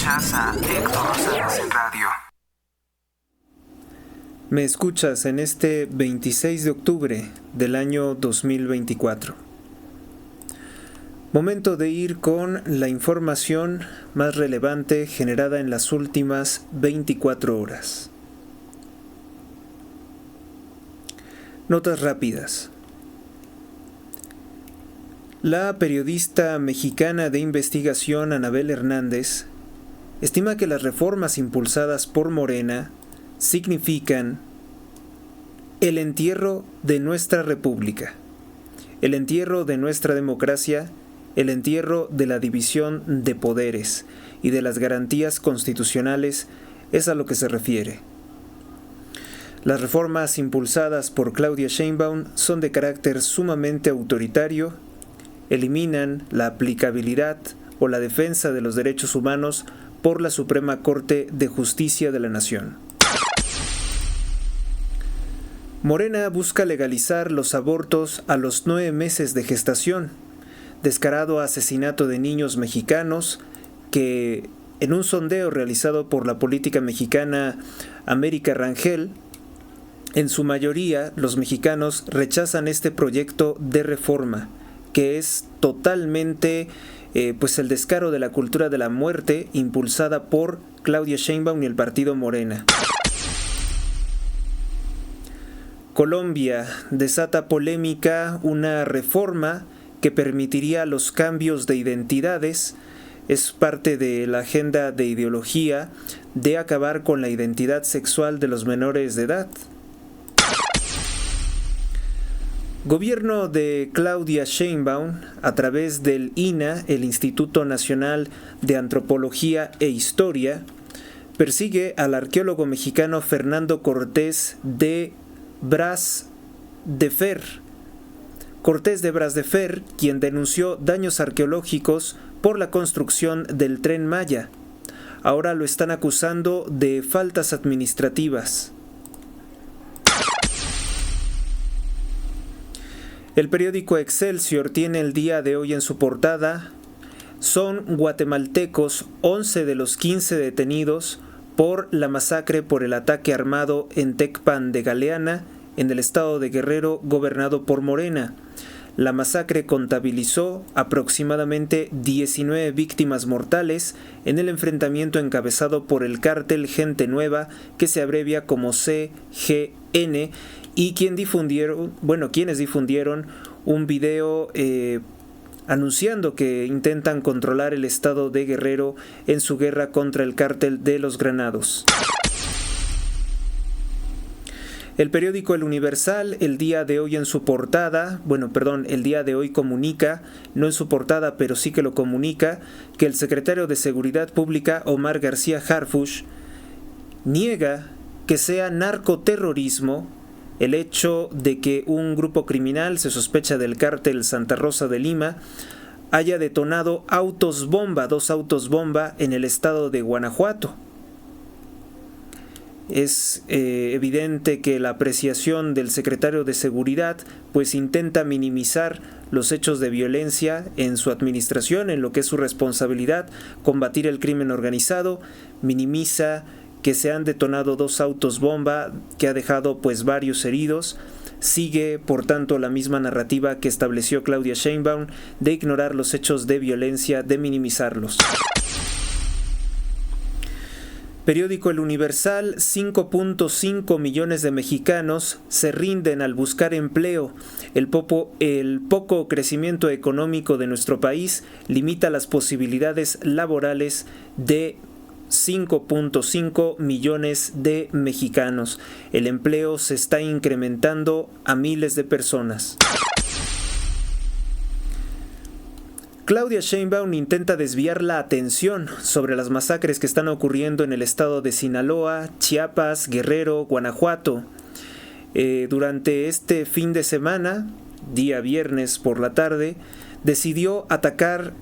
Escuchas a Héctor Rosales en radio. Me escuchas en este 26 de octubre del año 2024. Momento de ir con la información más relevante generada en las últimas 24 horas. Notas rápidas. La periodista mexicana de investigación Anabel Hernández estima que las reformas impulsadas por Morena significan el entierro de nuestra república, el entierro de nuestra democracia, el entierro de la división de poderes y de las garantías constitucionales es a lo que se refiere. Las reformas impulsadas por Claudia Sheinbaum son de carácter sumamente autoritario, eliminan la aplicabilidad o la defensa de los derechos humanos por la Suprema Corte de Justicia de la Nación. Morena busca legalizar los abortos a los 9 meses de gestación, descarado asesinato de niños mexicanos que, en un sondeo realizado por la política mexicana América Rangel, en su mayoría los mexicanos rechazan este proyecto de reforma, que es totalmente el descaro de la cultura de la muerte impulsada por Claudia Sheinbaum y el partido Morena. Colombia desata polémica una reforma que permitiría los cambios de identidades. Es parte de la agenda de ideología de acabar con la identidad sexual de los menores de edad. Gobierno de Claudia Sheinbaum, a través del INAH, el Instituto Nacional de Antropología e Historia, persigue al arqueólogo mexicano Fernando Cortés de Bras de Fer. Cortés de Bras de Fer, quien denunció daños arqueológicos por la construcción del Tren Maya. Ahora lo están acusando de faltas administrativas. El periódico Excelsior tiene el día de hoy en su portada: son guatemaltecos 11 de los 15 detenidos por la masacre por el ataque armado en Tecpan de Galeana, en el estado de Guerrero, gobernado por Morena. La masacre contabilizó aproximadamente 19 víctimas mortales en el enfrentamiento encabezado por el cártel Gente Nueva, que se abrevia como CGN, y quienes difundieron un video anunciando que intentan controlar el estado de Guerrero en su guerra contra el cártel de los Granados. El periódico El Universal, el día de hoy comunica, no en su portada, pero sí que lo comunica, que el secretario de Seguridad Pública, Omar García Harfuch, niega que sea narcoterrorismo el hecho de que un grupo criminal, se sospecha del cártel Santa Rosa de Lima, haya detonado dos autos bomba en el estado de Guanajuato. Es evidente que la apreciación del secretario de Seguridad intenta minimizar los hechos de violencia en su administración, en lo que es su responsabilidad, combatir el crimen organizado, minimiza que se han detonado 2 autos bomba que ha dejado varios heridos. Sigue, por tanto, la misma narrativa que estableció Claudia Sheinbaum de ignorar los hechos de violencia, de minimizarlos. Periódico El Universal: 5.5 millones de mexicanos se rinden al buscar empleo. El poco crecimiento económico de nuestro país limita las posibilidades laborales de 5.5 millones de mexicanos. El empleo se está incrementando a miles de personas. Claudia Sheinbaum intenta desviar la atención sobre las masacres que están ocurriendo en el estado de Sinaloa, Chiapas, Guerrero, Guanajuato. Durante este fin de semana, día viernes por la tarde, decidió atacar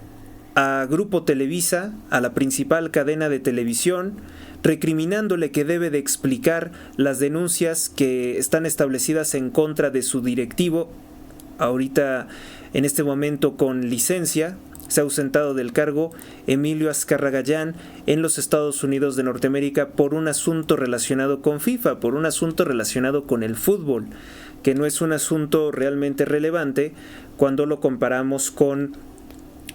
a Grupo Televisa, a la principal cadena de televisión, recriminándole que debe de explicar las denuncias que están establecidas en contra de su directivo, ahorita en este momento con licencia, Se ha ausentado del cargo Emilio Azcárraga Gallán en los Estados Unidos de Norteamérica por un asunto relacionado con FIFA, por un asunto relacionado con el fútbol, que no es un asunto realmente relevante cuando lo comparamos con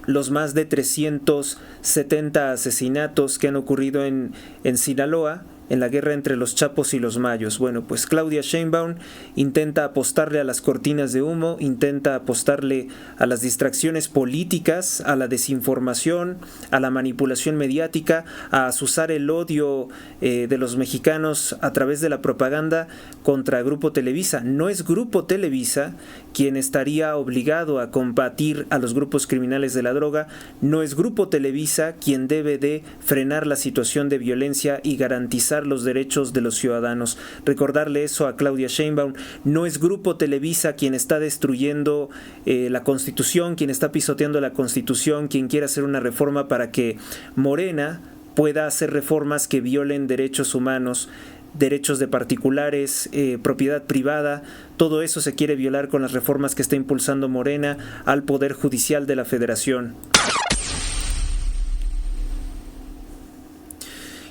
los más de 370 asesinatos que han ocurrido en Sinaloa, en la guerra entre los Chapos y los Mayos. Bueno, pues Claudia Sheinbaum intenta apostarle a las cortinas de humo, intenta apostarle a las distracciones políticas, a la desinformación, a la manipulación mediática, a azuzar el odio de los mexicanos a través de la propaganda contra Grupo Televisa. No es Grupo Televisa quien estaría obligado a combatir a los grupos criminales de la droga, no es Grupo Televisa quien debe de frenar la situación de violencia y garantizar los derechos de los ciudadanos. Recordarle eso a Claudia Sheinbaum, no es Grupo Televisa quien está destruyendo la Constitución, quien está pisoteando la Constitución, quien quiere hacer una reforma para que Morena pueda hacer reformas que violen derechos humanos, derechos de particulares, propiedad privada. Todo eso se quiere violar con las reformas que está impulsando Morena al Poder Judicial de la Federación.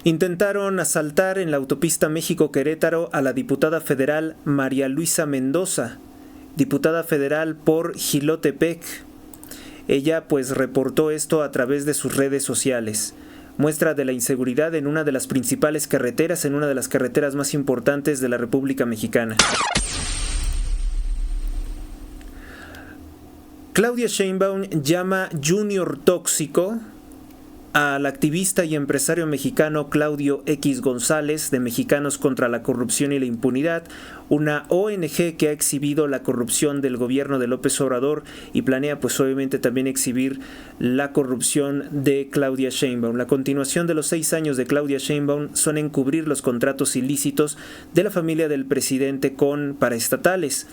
Intentaron asaltar en la autopista México-Querétaro a la diputada federal María Luisa Mendoza, diputada federal por Jilotepec. Ella pues reportó esto a través de sus redes sociales. Muestra de la inseguridad en una de las principales carreteras, en una de las carreteras más importantes de la República Mexicana. Claudia Sheinbaum llama Junior tóxico al activista y empresario mexicano Claudio X González de Mexicanos contra la Corrupción y la Impunidad, una ONG que ha exhibido la corrupción del gobierno de López Obrador y planea pues obviamente también exhibir la corrupción de Claudia Sheinbaum. La continuación de los 6 años de Claudia Sheinbaum son encubrir los contratos ilícitos de la familia del presidente con paraestatales.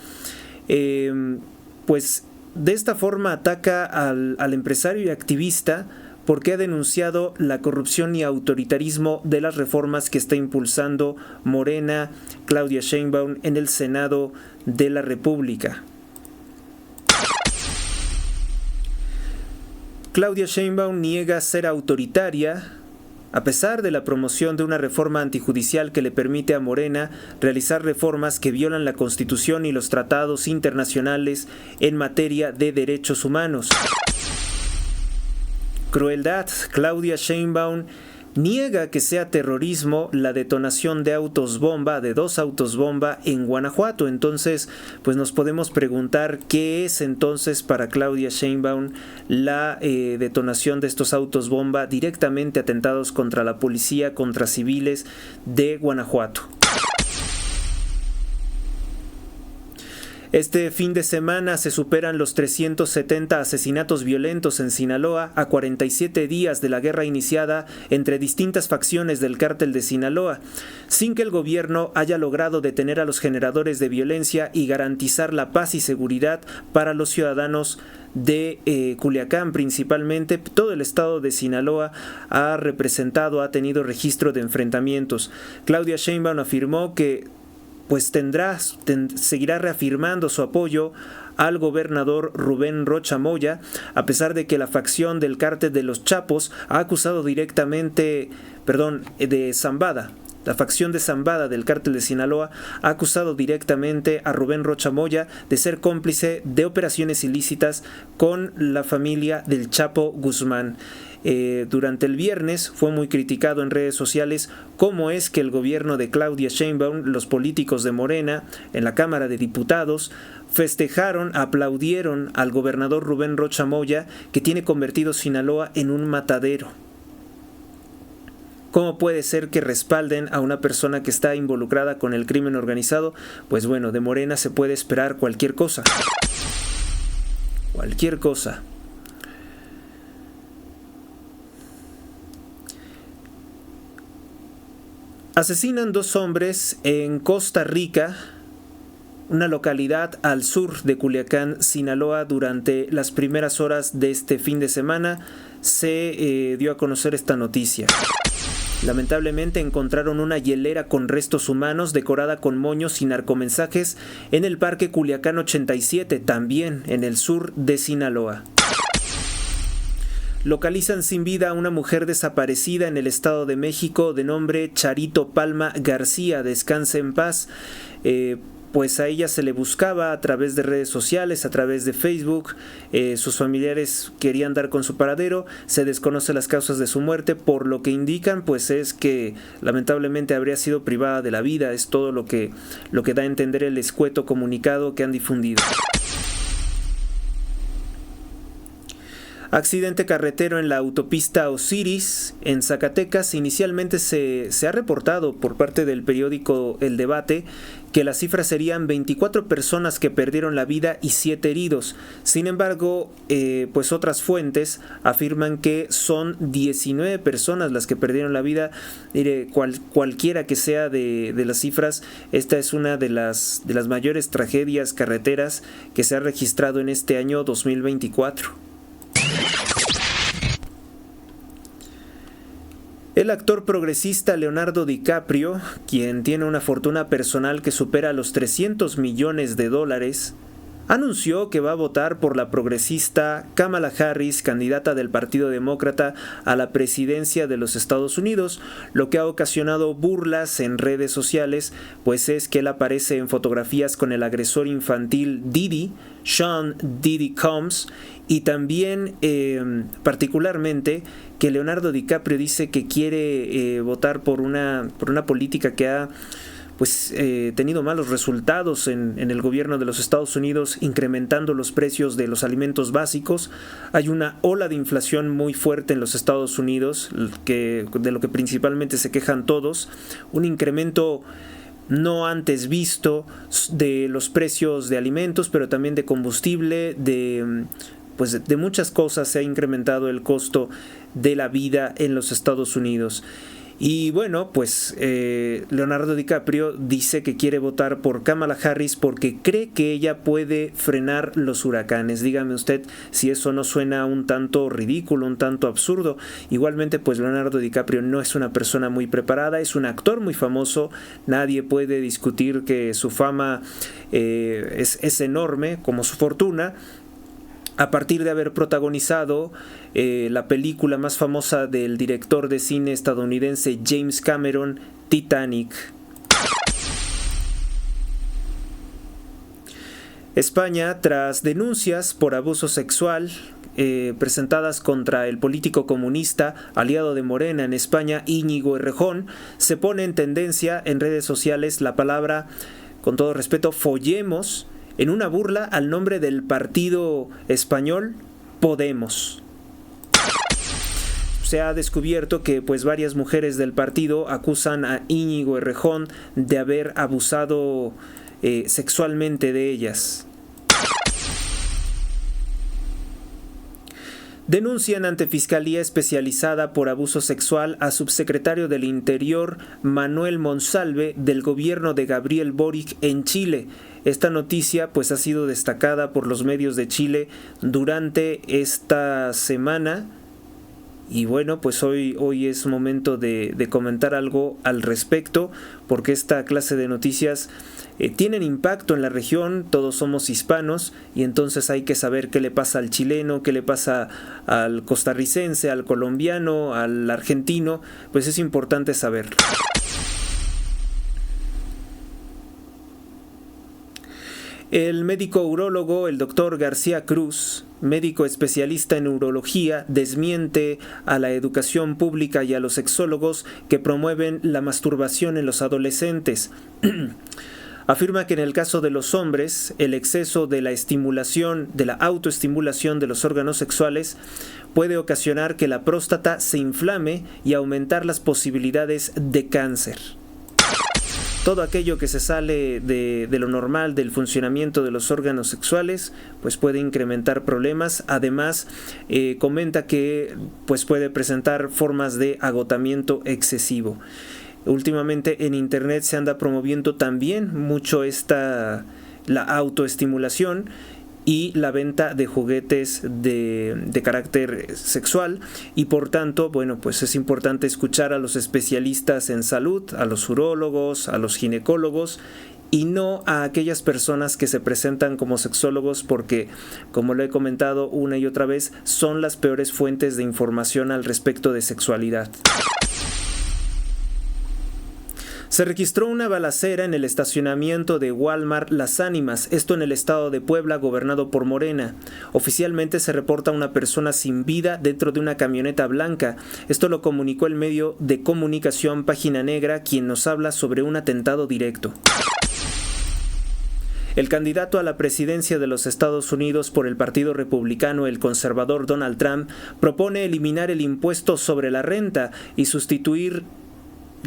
Pues de esta forma ataca al empresario y activista porque ha denunciado la corrupción y autoritarismo de las reformas que está impulsando Morena, Claudia Sheinbaum en el Senado de la República. Claudia Sheinbaum niega ser autoritaria, a pesar de la promoción de una reforma antijudicial que le permite a Morena realizar reformas que violan la Constitución y los tratados internacionales en materia de derechos humanos. Crueldad. Claudia Sheinbaum niega que sea terrorismo la detonación de autos bomba, de 2 autos bomba en Guanajuato. Entonces, pues nos podemos preguntar qué es entonces para Claudia Sheinbaum la detonación de estos autos bomba directamente atentados contra la policía, contra civiles de Guanajuato. Este fin de semana se superan los 370 asesinatos violentos en Sinaloa a 47 días de la guerra iniciada entre distintas facciones del cártel de Sinaloa, sin que el gobierno haya logrado detener a los generadores de violencia y garantizar la paz y seguridad para los ciudadanos de Culiacán. Principalmente todo el estado de Sinaloa ha tenido registro de enfrentamientos. Claudia Sheinbaum afirmó que pues seguirá reafirmando su apoyo al gobernador Rubén Rocha Moya, a pesar de que la facción del cártel de los Chapos ha acusado de Zambada. La facción de Zambada del cártel de Sinaloa ha acusado directamente a Rubén Rocha Moya de ser cómplice de operaciones ilícitas con la familia del Chapo Guzmán. Durante el viernes fue muy criticado en redes sociales cómo es que el gobierno de Claudia Sheinbaum, los políticos de Morena en la Cámara de Diputados, aplaudieron al gobernador Rubén Rocha Moya, que tiene convertido Sinaloa en un matadero. ¿Cómo puede ser que respalden a una persona que está involucrada con el crimen organizado? Pues bueno, de Morena se puede esperar cualquier cosa. Cualquier cosa. Asesinan 2 hombres en Costa Rica, una localidad al sur de Culiacán, Sinaloa. Durante las primeras horas de este fin de semana se dio a conocer esta noticia. Lamentablemente encontraron una hielera con restos humanos decorada con moños y narcomensajes en el Parque Culiacán 87, también en el sur de Sinaloa. localizan sin vida a una mujer desaparecida en el Estado de México de nombre Charito Palma García, descanse en paz. Pues a ella se le buscaba a través de redes sociales, a través de Facebook. Sus familiares querían dar con su paradero. Se desconocen las causas de su muerte. Por lo que indican, pues es que lamentablemente habría sido privada de la vida. Es todo lo que da a entender el escueto comunicado que han difundido. Accidente carretero en la autopista Osiris, en Zacatecas. Inicialmente se ha reportado por parte del periódico El Debate que las cifras serían 24 personas que perdieron la vida y 7 heridos. Sin embargo, pues otras fuentes afirman que son 19 personas las que perdieron la vida. Mire, cualquiera que sea de las cifras, esta es una de las mayores tragedias carreteras que se ha registrado en este año 2024. El actor progresista Leonardo DiCaprio, quien tiene una fortuna personal que supera los $300 millones, anunció que va a votar por la progresista Kamala Harris, candidata del Partido Demócrata a la presidencia de los Estados Unidos, lo que ha ocasionado burlas en redes sociales, pues es que él aparece en fotografías con el agresor infantil Diddy, Sean Diddy Combs, y también particularmente que Leonardo DiCaprio dice que quiere votar por una política que ha tenido malos resultados en el gobierno de los Estados Unidos, incrementando los precios de los alimentos básicos. Hay una ola de inflación muy fuerte en los Estados Unidos, de lo que principalmente se quejan todos, un incremento no antes visto de los precios de alimentos, pero también de combustible, de muchas cosas. Se ha incrementado el costo de la vida en los Estados Unidos. Y bueno, pues Leonardo DiCaprio dice que quiere votar por Kamala Harris porque cree que ella puede frenar los huracanes. Dígame usted si eso no suena un tanto ridículo, un tanto absurdo. Igualmente, pues Leonardo DiCaprio no es una persona muy preparada, es un actor muy famoso. Nadie puede discutir que su fama es enorme, como su fortuna, a partir de haber protagonizado la película más famosa del director de cine estadounidense James Cameron, Titanic. España, tras denuncias por abuso sexual presentadas contra el político comunista aliado de Morena en España, Íñigo Errejón, se pone en tendencia en redes sociales la palabra, con todo respeto, follemos, en una burla al nombre del partido español Podemos. Se ha descubierto que varias mujeres del partido acusan a Íñigo Errejón de haber abusado sexualmente de ellas. Denuncian ante Fiscalía Especializada por Abuso Sexual a subsecretario del Interior Manuel Monsalve del gobierno de Gabriel Boric en Chile. Esta noticia ha sido destacada por los medios de Chile durante esta semana. Y bueno, hoy es momento de comentar algo al respecto, porque esta clase de noticias tienen impacto en la región. Todos somos hispanos y entonces hay que saber qué le pasa al chileno, qué le pasa al costarricense, al colombiano, al argentino. Pues es importante saberlo. El médico urólogo, el doctor García Cruz, médico especialista en urología, desmiente a la educación pública y a los sexólogos que promueven la masturbación en los adolescentes. Afirma que en el caso de los hombres, el exceso de la autoestimulación de los órganos sexuales puede ocasionar que la próstata se inflame y aumentar las posibilidades de cáncer. Todo aquello que se sale de lo normal del funcionamiento de los órganos sexuales puede incrementar problemas. Además, comenta que puede presentar formas de agotamiento excesivo. Últimamente en internet se anda promoviendo también mucho la autoestimulación y la venta de juguetes de carácter sexual, y por tanto, es importante escuchar a los especialistas en salud, a los urólogos, a los ginecólogos, y no a aquellas personas que se presentan como sexólogos porque, como lo he comentado una y otra vez, son las peores fuentes de información al respecto de sexualidad. Se registró una balacera en el estacionamiento de Walmart Las Ánimas, esto en el estado de Puebla, gobernado por Morena. Oficialmente se reporta una persona sin vida dentro de una camioneta blanca. Esto lo comunicó el medio de comunicación Página Negra, quien nos habla sobre un atentado directo. El candidato a la presidencia de los Estados Unidos por el Partido Republicano, el conservador Donald Trump, propone eliminar el impuesto sobre la renta y sustituir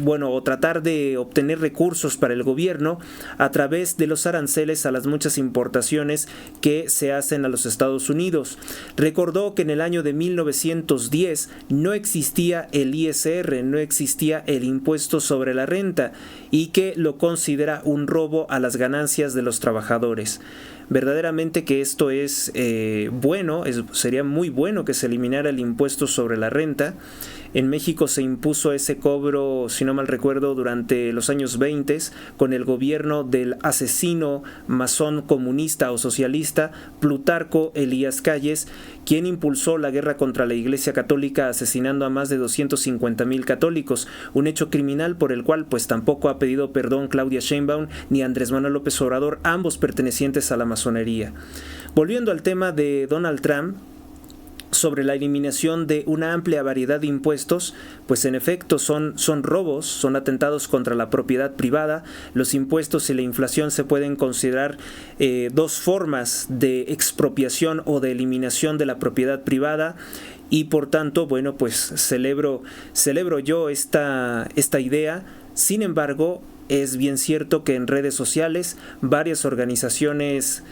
o tratar de obtener recursos para el gobierno a través de los aranceles a las muchas importaciones que se hacen a los Estados Unidos. Recordó que en el año de 1910 no existía el ISR, no existía el impuesto sobre la renta, y que lo considera un robo a las ganancias de los trabajadores. Verdaderamente que esto es sería muy bueno que se eliminara el impuesto sobre la renta. En México se impuso ese cobro, si no mal recuerdo, durante los años 20 con el gobierno del asesino masón comunista o socialista Plutarco Elías Calles, quien impulsó la guerra contra la Iglesia Católica asesinando a más de 250,000 católicos, un hecho criminal por el cual pues tampoco ha pedido perdón Claudia Sheinbaum ni Andrés Manuel López Obrador, ambos pertenecientes a la masonería. Volviendo al tema de Donald Trump, sobre la eliminación de una amplia variedad de impuestos, pues en efecto son robos, son atentados contra la propiedad privada. Los impuestos y la inflación se pueden considerar dos formas de expropiación o de eliminación de la propiedad privada, y por tanto, pues celebro yo esta idea. Sin embargo, es bien cierto que en redes sociales varias organizaciones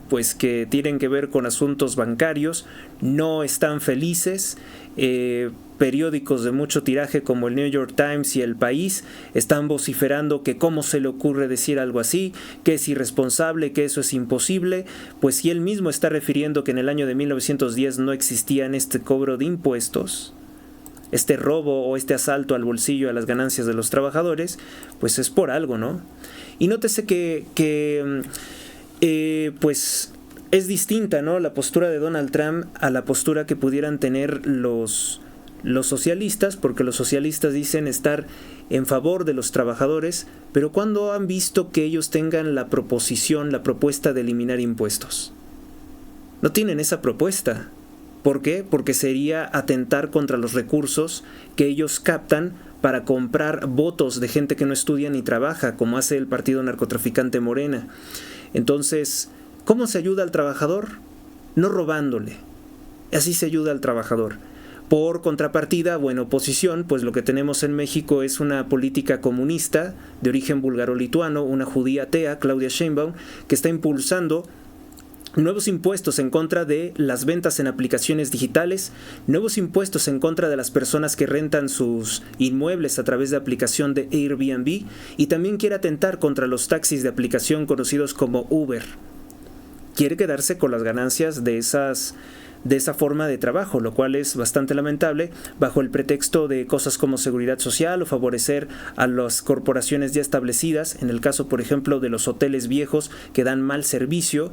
pues que tienen que ver con asuntos bancarios no están felices. Periódicos de mucho tiraje como el New York Times y El País están vociferando que cómo se le ocurre decir algo así, que es irresponsable, que eso es imposible, pues si él mismo está refiriendo que en el año de 1910 no existía este cobro de impuestos, este robo o este asalto al bolsillo, a las ganancias de los trabajadores, pues es por algo, ¿no? Y nótese que pues es distinta, ¿no?, la postura de Donald Trump a la postura que pudieran tener los socialistas, porque los socialistas dicen estar en favor de los trabajadores, pero ¿cuándo han visto que ellos tengan la propuesta de eliminar impuestos? No tienen esa propuesta. ¿Por qué? Porque sería atentar contra los recursos que ellos captan para comprar votos de gente que no estudia ni trabaja, como hace el partido narcotraficante Morena. Entonces, ¿cómo se ayuda al trabajador? No robándole. Así se ayuda al trabajador. Por contrapartida, oposición, pues lo que tenemos en México es una política comunista de origen búlgaro-lituano, una judía atea, Claudia Sheinbaum, que está impulsando nuevos impuestos en contra de las ventas en aplicaciones digitales, nuevos impuestos en contra de las personas que rentan sus inmuebles a través de aplicación de Airbnb, y también quiere atentar contra los taxis de aplicación conocidos como Uber. Quiere quedarse con las ganancias de esa forma de trabajo, lo cual es bastante lamentable, bajo el pretexto de cosas como seguridad social o favorecer a las corporaciones ya establecidas, en el caso, por ejemplo, de los hoteles viejos que dan mal servicio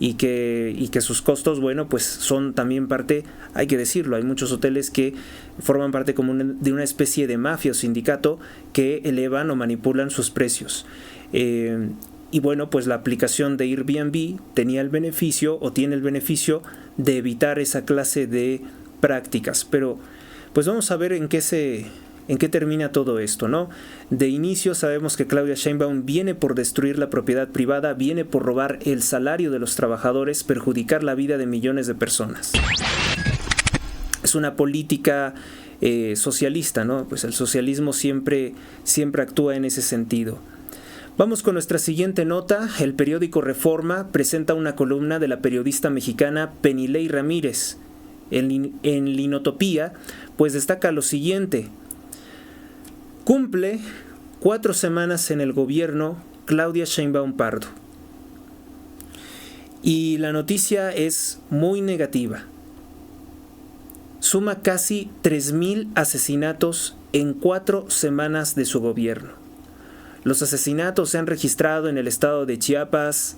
y que sus costos, pues son también parte, hay que decirlo, hay muchos hoteles que forman parte como de una especie de mafia o sindicato que elevan o manipulan sus precios. Y pues la aplicación de Airbnb tenía el beneficio o tiene el beneficio de evitar esa clase de prácticas. Pero pues vamos a ver en qué termina todo esto, ¿no? De inicio sabemos que Claudia Sheinbaum viene por destruir la propiedad privada, viene por robar el salario de los trabajadores, perjudicar la vida de millones de personas. Es una política socialista, ¿no? Pues el socialismo siempre actúa en ese sentido. Vamos con nuestra siguiente nota. El periódico Reforma presenta una columna de la periodista mexicana Penilei Ramírez. En Linotopía, pues destaca lo siguiente: cumple 4 semanas en el gobierno Claudia Sheinbaum Pardo. Y la noticia es muy negativa. Suma casi 3,000 asesinatos en 4 semanas de su gobierno. Los asesinatos se han registrado en el estado de Chiapas,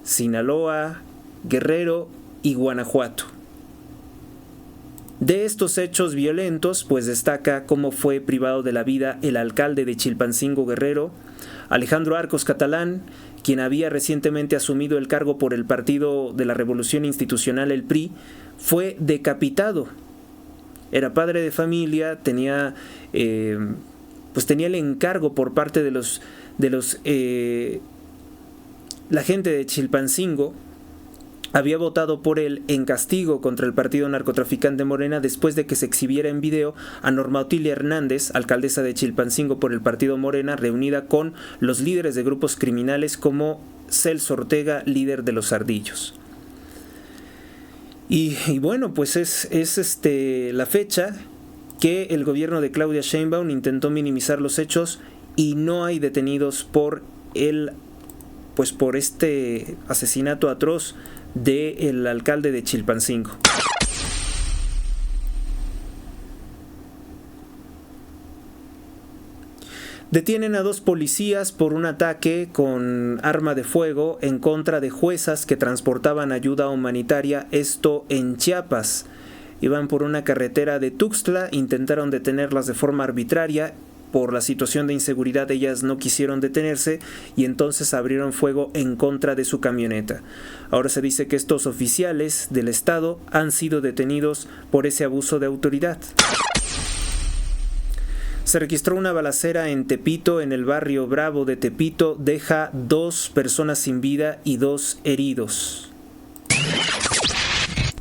Sinaloa, Guerrero y Guanajuato. De estos hechos violentos, pues destaca cómo fue privado de la vida el alcalde de Chilpancingo, Guerrero, Alejandro Arcos Catalán, quien había recientemente asumido el cargo por el Partido de la Revolución Institucional, el PRI, fue decapitado. Era padre de familia, tenía el encargo por parte de la gente de Chilpancingo. Había votado por él en castigo contra el partido narcotraficante Morena después de que se exhibiera en video a Norma Otilia Hernández, alcaldesa de Chilpancingo por el partido Morena, reunida con los líderes de grupos criminales como Celso Ortega, líder de los Ardillos. Y bueno, pues es la fecha que el gobierno de Claudia Sheinbaum intentó minimizar los hechos y no hay detenidos por este asesinato atroz del alcalde de Chilpancingo. Detienen a 2 policías por un ataque con arma de fuego en contra de juezas que transportaban ayuda humanitaria, esto en Chiapas. Iban por una carretera de Tuxtla, intentaron detenerlas de forma arbitraria. Por la situación de inseguridad ellas no quisieron detenerse y entonces abrieron fuego en contra de su camioneta. Ahora se dice que estos oficiales del Estado han sido detenidos por ese abuso de autoridad. Se registró una balacera en Tepito, en el barrio Bravo de Tepito, deja 2 personas sin vida y 2 heridos.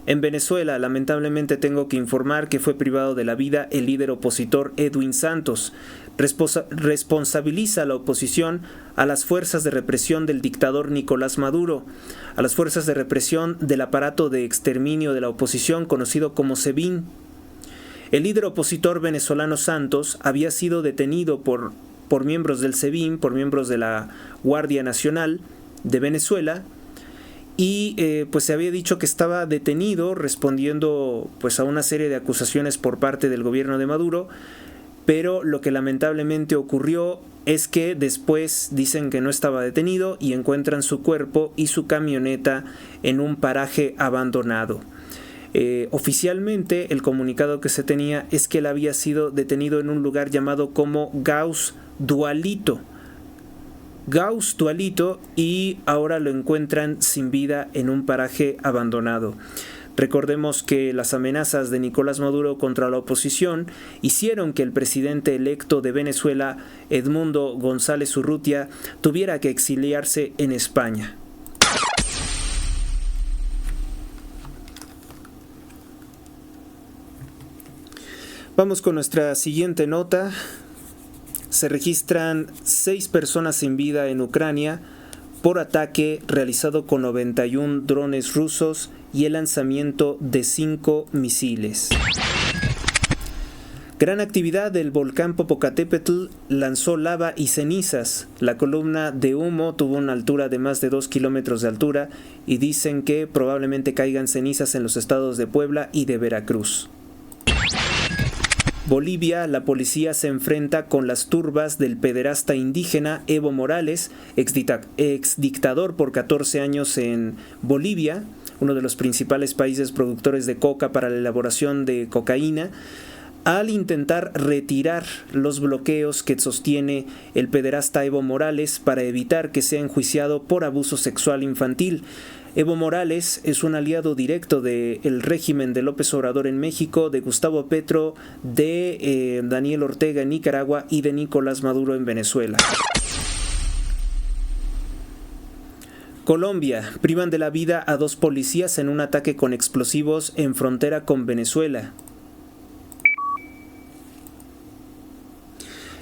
En Venezuela, lamentablemente tengo que informar que fue privado de la vida el líder opositor Edwin Santos. Responsabiliza a la oposición a las fuerzas de represión del dictador Nicolás Maduro, a las fuerzas de represión del aparato de exterminio de la oposición conocido como SEBIN. El líder opositor venezolano Santos había sido detenido por miembros del SEBIN, por miembros de la Guardia Nacional de Venezuela, y pues se había dicho que estaba detenido respondiendo pues a una serie de acusaciones por parte del gobierno de Maduro, pero lo que lamentablemente ocurrió es que después dicen que no estaba detenido y encuentran su cuerpo y su camioneta en un paraje abandonado. Oficialmente el comunicado que se tenía es que él había sido detenido en un lugar llamado como Gauss Dualito, y ahora lo encuentran sin vida en un paraje abandonado. Recordemos que las amenazas de Nicolás Maduro contra la oposición hicieron que el presidente electo de Venezuela, Edmundo González Urrutia, tuviera que exiliarse en España. Vamos con nuestra siguiente nota. Se registran 6 personas sin vida en Ucrania por ataque realizado con 91 drones rusos y el lanzamiento de 5 misiles. Gran actividad del volcán Popocatépetl lanzó lava y cenizas. La columna de humo tuvo una altura de más de 2 kilómetros de altura y dicen que probablemente caigan cenizas en los estados de Puebla y de Veracruz. Bolivia, la policía se enfrenta con las turbas del pederasta indígena Evo Morales, exdictador por 14 años en Bolivia, uno de los principales países productores de coca para la elaboración de cocaína, al intentar retirar los bloqueos que sostiene el pederasta Evo Morales para evitar que sea enjuiciado por abuso sexual infantil. Evo Morales es un aliado directo del régimen de López Obrador en México, de Gustavo Petro, de Daniel Ortega en Nicaragua y de Nicolás Maduro en Venezuela. Colombia, privan de la vida a 2 policías en un ataque con explosivos en frontera con Venezuela.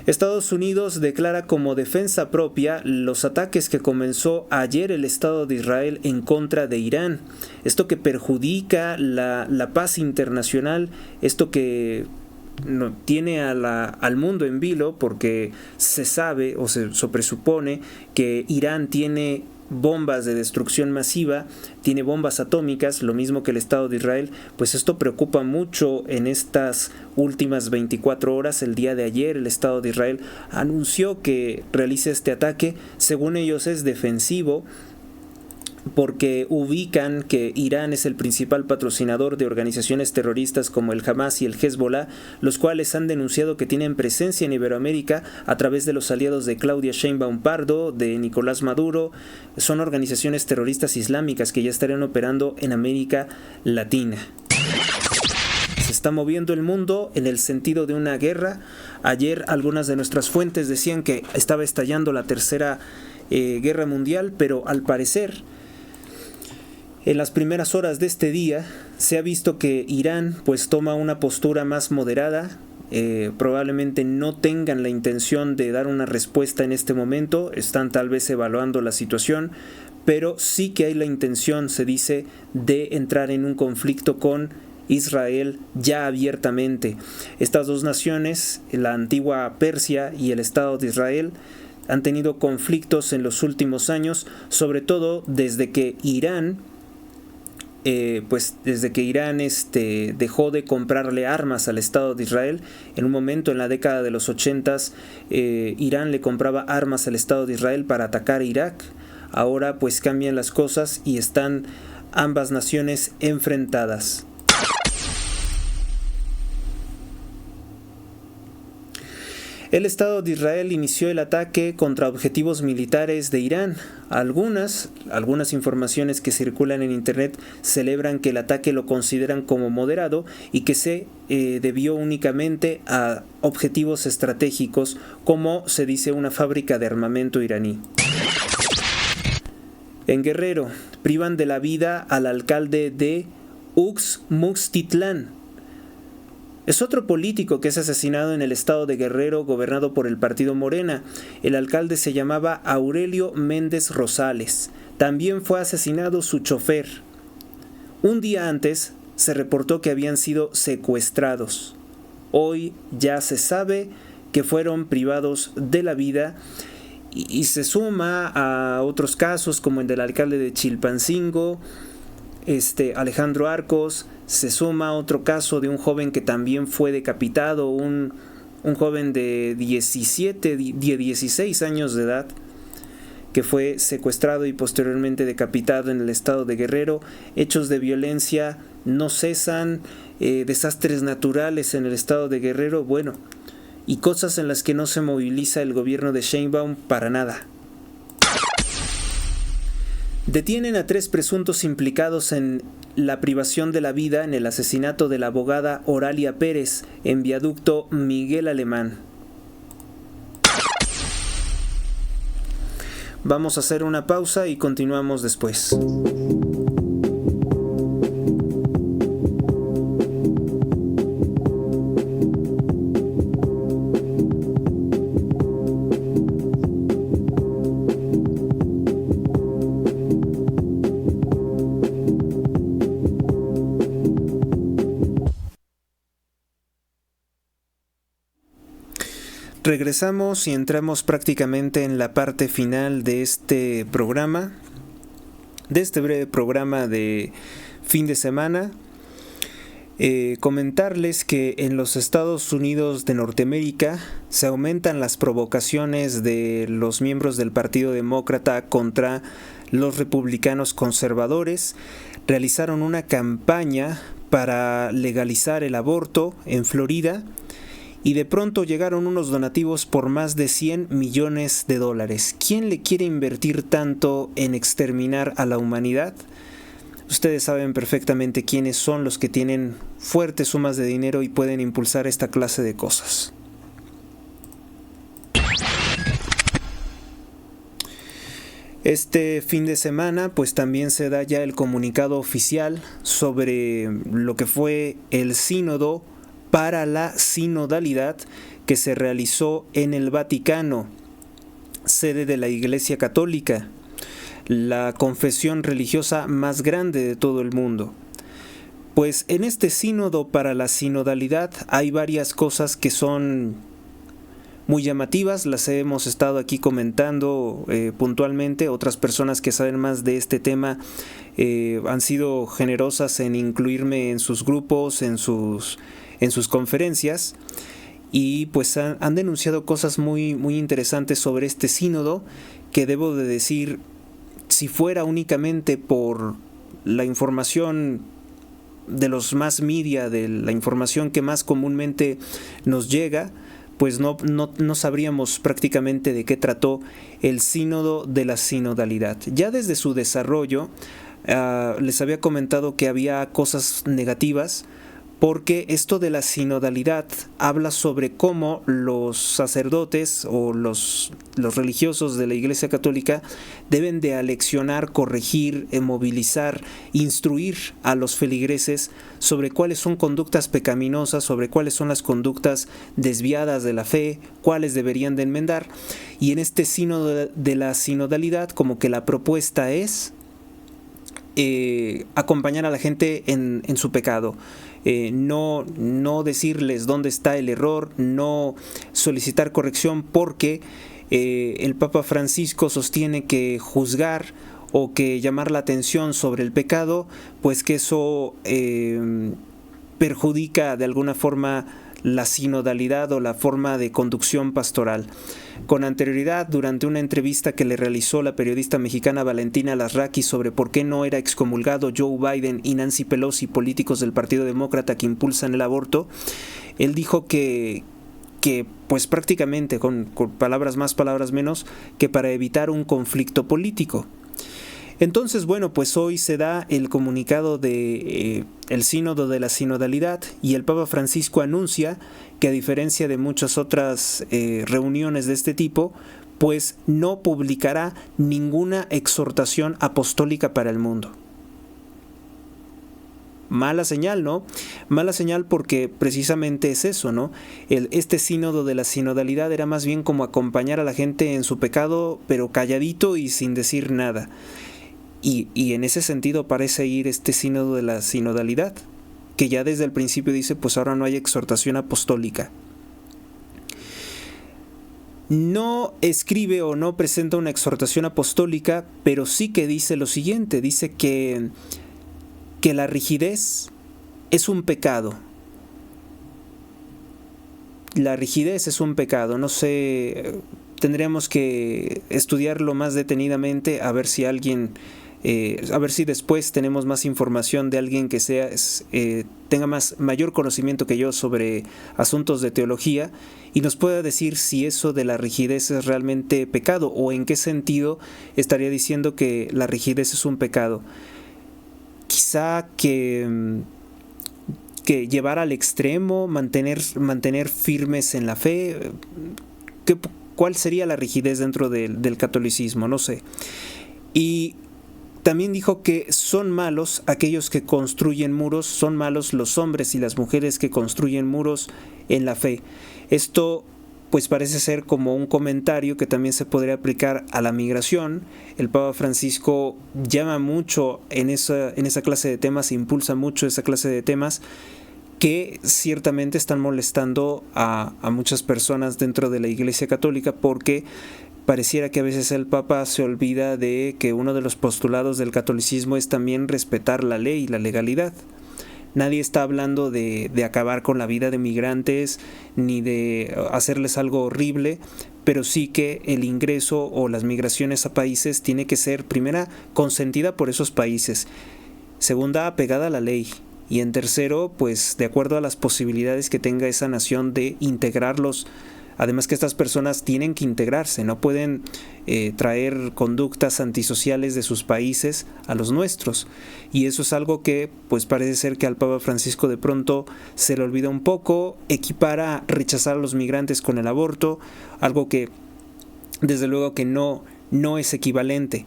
Estados Unidos declara como defensa propia los ataques que comenzó ayer el Estado de Israel en contra de Irán. Esto que perjudica la paz internacional, esto que tiene al mundo en vilo, porque se sabe o se presupone que Irán tiene bombas de destrucción masiva, tiene bombas atómicas, lo mismo que el Estado de Israel. Pues esto preocupa mucho en estas últimas 24 horas. El día de ayer el Estado de Israel anunció que realiza este ataque. Según ellos es defensivo, porque ubican que Irán es el principal patrocinador de organizaciones terroristas como el Hamas y el Hezbollah, los cuales han denunciado que tienen presencia en Iberoamérica a través de los aliados de Claudia Sheinbaum Pardo, de Nicolás Maduro. Son organizaciones terroristas islámicas que ya estarían operando en América Latina. Se está moviendo el mundo en el sentido de una guerra. Ayer algunas de nuestras fuentes decían que estaba estallando la tercera guerra mundial, pero al parecer en las primeras horas de este día se ha visto que Irán pues toma una postura más moderada. Probablemente no tengan la intención de dar una respuesta en este momento, están tal vez evaluando la situación, pero sí que hay la intención, se dice, de entrar en un conflicto con Israel ya abiertamente. Estas dos naciones, la antigua Persia y el Estado de Israel, han tenido conflictos en los últimos años, sobre todo desde que Irán dejó de comprarle armas al Estado de Israel. En un momento en la década de los 80s, Irán le compraba armas al Estado de Israel para atacar a Irak. Ahora pues cambian las cosas y están ambas naciones enfrentadas. El Estado de Israel inició el ataque contra objetivos militares de Irán. Algunas informaciones que circulan en internet celebran que el ataque lo consideran como moderado y que se debió únicamente a objetivos estratégicos, como se dice una fábrica de armamento iraní. En Guerrero, privan de la vida al alcalde de Uxmuxtitlán. Es otro político que es asesinado en el estado de Guerrero, gobernado por el partido Morena. El alcalde se llamaba Aurelio Méndez Rosales. También fue asesinado su chofer. Un día antes se reportó que habían sido secuestrados. Hoy ya se sabe que fueron privados de la vida y se suma a otros casos como el del alcalde de Chilpancingo, Alejandro Arcos. Se suma otro caso de un joven que también fue decapitado, un joven de 16 años de edad, que fue secuestrado y posteriormente decapitado en el estado de Guerrero. Hechos de violencia no cesan, desastres naturales en el estado de Guerrero, y cosas en las que no se moviliza el gobierno de Sheinbaum para nada. Detienen a 3 presuntos implicados en la privación de la vida en el asesinato de la abogada Oralia Pérez en viaducto Miguel Alemán. Vamos a hacer una pausa y continuamos después. Regresamos y entramos prácticamente en la parte final de este programa, de este breve programa de fin de semana. Comentarles que en los Estados Unidos de Norteamérica se aumentan las provocaciones de los miembros del Partido Demócrata contra los republicanos conservadores. Realizaron una campaña para legalizar el aborto en Florida. Y de pronto llegaron unos donativos por más de $100 millones. ¿Quién le quiere invertir tanto en exterminar a la humanidad? Ustedes saben perfectamente quiénes son los que tienen fuertes sumas de dinero y pueden impulsar esta clase de cosas. Este fin de semana pues también se da ya el comunicado oficial sobre lo que fue el sínodo para la sinodalidad que se realizó en el Vaticano, sede de la Iglesia Católica, la confesión religiosa más grande de todo el mundo. Pues en este sínodo para la sinodalidad hay varias cosas que son muy llamativas, las hemos estado aquí comentando puntualmente. Otras personas que saben más de este tema han sido generosas en incluirme en sus grupos, en sus conferencias, y pues han denunciado cosas muy, muy interesantes sobre este sínodo, que debo de decir, si fuera únicamente por la información de los mass media, de la información que más comúnmente nos llega, pues no sabríamos prácticamente de qué trató el sínodo de la sinodalidad. Ya desde su desarrollo les había comentado que había cosas negativas, porque esto de la sinodalidad habla sobre cómo los sacerdotes o los religiosos de la Iglesia Católica deben de aleccionar, corregir, movilizar, instruir a los feligreses sobre cuáles son conductas pecaminosas, sobre cuáles son las conductas desviadas de la fe, cuáles deberían de enmendar. Y en este sínodo de la sinodalidad, como que la propuesta es acompañar a la gente en su pecado. No decirles dónde está el error, no solicitar corrección, porque el Papa Francisco sostiene que juzgar o que llamar la atención sobre el pecado, pues que eso perjudica de alguna forma la sinodalidad o la forma de conducción pastoral. Con anterioridad, durante una entrevista que le realizó la periodista mexicana Valentina Lasraqui sobre por qué no era excomulgado Joe Biden y Nancy Pelosi, políticos del Partido Demócrata que impulsan el aborto, él dijo que pues prácticamente, con palabras más, palabras menos, que para evitar un conflicto político. Entonces, bueno, pues hoy se da el comunicado de el sínodo de la sinodalidad, y el Papa Francisco anuncia que, a diferencia de muchas otras reuniones de este tipo, pues no publicará ninguna exhortación apostólica para el mundo. Mala señal, ¿no? Mala señal, porque precisamente es eso, ¿no? Este sínodo de la sinodalidad era más bien como acompañar a la gente en su pecado, pero calladito y sin decir nada. Y en ese sentido parece ir este sínodo de la sinodalidad, que ya desde el principio dice, pues ahora no hay exhortación apostólica. No escribe o no presenta una exhortación apostólica, pero sí que dice lo siguiente, dice que la rigidez es un pecado. La rigidez es un pecado, no sé, tendríamos que estudiarlo más detenidamente, a ver si después tenemos más información de alguien que tenga mayor conocimiento que yo sobre asuntos de teología y nos pueda decir si eso de la rigidez es realmente pecado, o en qué sentido estaría diciendo que la rigidez es un pecado. Quizá que llevar al extremo, mantener firmes en la fe. ¿Cuál sería la rigidez dentro del catolicismo? No sé. Y también dijo que son malos aquellos que construyen muros, son malos los hombres y las mujeres que construyen muros en la fe. Esto pues parece ser como un comentario que también se podría aplicar a la migración. El Papa Francisco llama mucho en esa clase de temas, impulsa mucho esa clase de temas que ciertamente están molestando a muchas personas dentro de la Iglesia Católica, porque pareciera que a veces el Papa se olvida de que uno de los postulados del catolicismo es también respetar la ley y la legalidad. Nadie está hablando de acabar con la vida de migrantes ni de hacerles algo horrible, pero sí que el ingreso o las migraciones a países tiene que ser, primera, consentida por esos países, segunda, apegada a la ley, y en tercero, pues de acuerdo a las posibilidades que tenga esa nación de integrarlos. Además que estas personas tienen que integrarse, no pueden traer conductas antisociales de sus países a los nuestros. Y eso es algo que pues parece ser que al Papa Francisco de pronto se le olvida un poco, equipara rechazar a los migrantes con el aborto, algo que desde luego que no es equivalente.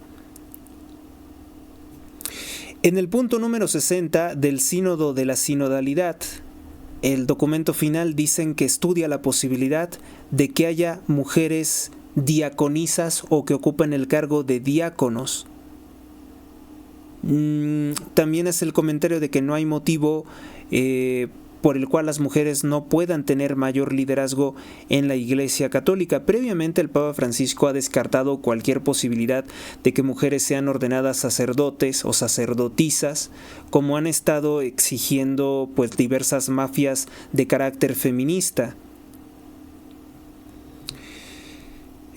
En el punto número 60 del Sínodo de la Sinodalidad, el documento final dicen que estudia la posibilidad de que haya mujeres diaconisas o que ocupen el cargo de diáconos. También es el comentario de que no hay motivo por el cual las mujeres no puedan tener mayor liderazgo en la Iglesia Católica. Previamente el Papa Francisco ha descartado cualquier posibilidad de que mujeres sean ordenadas sacerdotes o sacerdotisas, como han estado exigiendo pues diversas mafias de carácter feminista.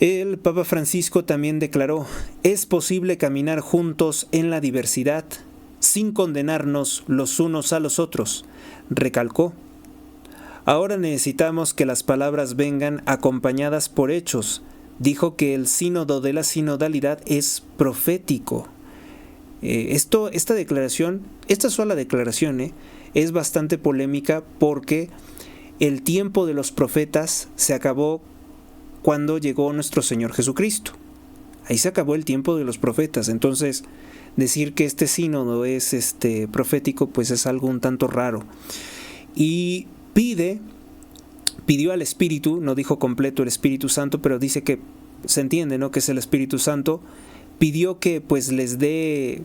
El Papa Francisco también declaró: es posible caminar juntos en la diversidad sin condenarnos los unos a los otros. Recalcó: ahora necesitamos que las palabras vengan acompañadas por hechos. Dijo que el sínodo de la sinodalidad es profético. Esta sola declaración es bastante polémica porque el tiempo de los profetas se acabó cuando llegó nuestro Señor Jesucristo. Ahí se acabó el tiempo de los profetas. Entonces, decir que este sínodo es profético, pues es algo un tanto raro. Y pidió al Espíritu, no dijo completo el Espíritu Santo, pero dice que se entiende, ¿no?, que es el Espíritu Santo. Pidió que pues les dé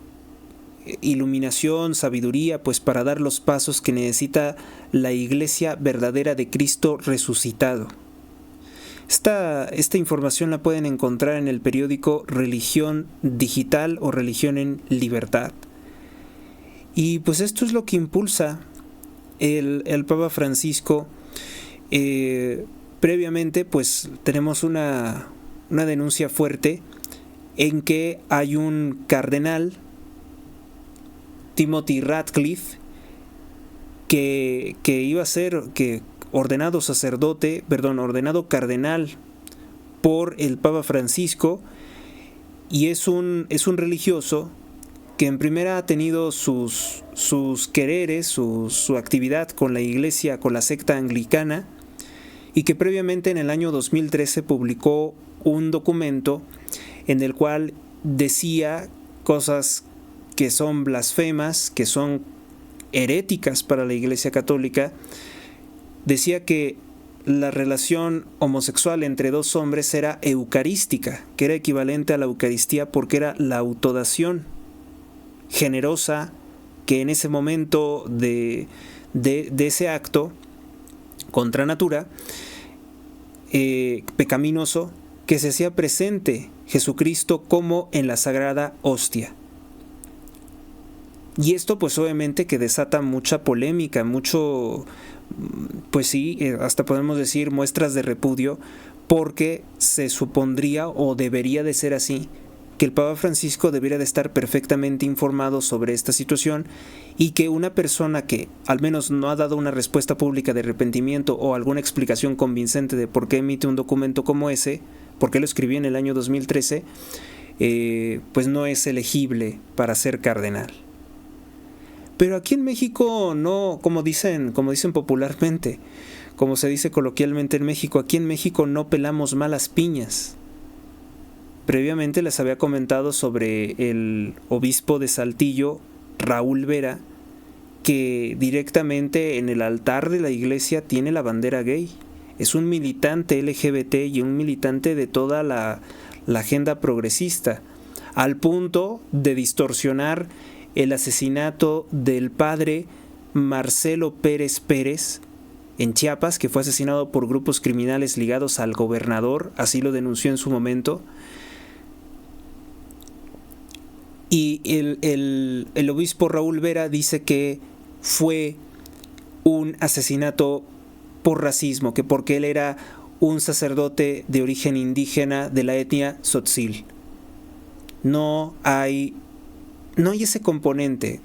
iluminación, sabiduría, pues para dar los pasos que necesita la Iglesia verdadera de Cristo resucitado. Esta información la pueden encontrar en el periódico Religión Digital o Religión en Libertad. Y pues esto es lo que impulsa el Papa Francisco. Previamente pues tenemos una denuncia fuerte en que hay un cardenal, Timothy Ratcliffe, que iba a ser ordenado cardenal por el Papa Francisco, y es un religioso que en primera ha tenido sus quereres, su actividad con la iglesia, con la secta anglicana, y que previamente en el año 2013 publicó un documento en el cual decía cosas que son blasfemas, que son heréticas para la Iglesia Católica. Decía que la relación homosexual entre dos hombres era eucarística, que era equivalente a la Eucaristía porque era la autodación generosa que en ese momento de ese acto contra natura, pecaminoso, que se hacía presente Jesucristo como en la sagrada hostia. Y esto pues obviamente que desata mucha polémica, pues sí, hasta podemos decir muestras de repudio, porque se supondría o debería de ser así, que el Papa Francisco debería de estar perfectamente informado sobre esta situación, y que una persona que al menos no ha dado una respuesta pública de arrepentimiento o alguna explicación convincente de por qué emite un documento como ese, por qué lo escribió en el año 2013, pues no es elegible para ser cardenal. Pero aquí en México no, como dicen popularmente, como se dice coloquialmente en México, aquí en México no pelamos malas piñas. Previamente les había comentado sobre el obispo de Saltillo, Raúl Vera, que directamente en el altar de la iglesia tiene la bandera gay. Es un militante LGBT y un militante de toda la agenda progresista, al punto de distorsionar el asesinato del padre Marcelo Pérez Pérez en Chiapas, que fue asesinado por grupos criminales ligados al gobernador, así lo denunció en su momento. Y el obispo Raúl Vera dice que fue un asesinato por racismo, que porque él era un sacerdote de origen indígena de la etnia tzotzil. No hay ese componente,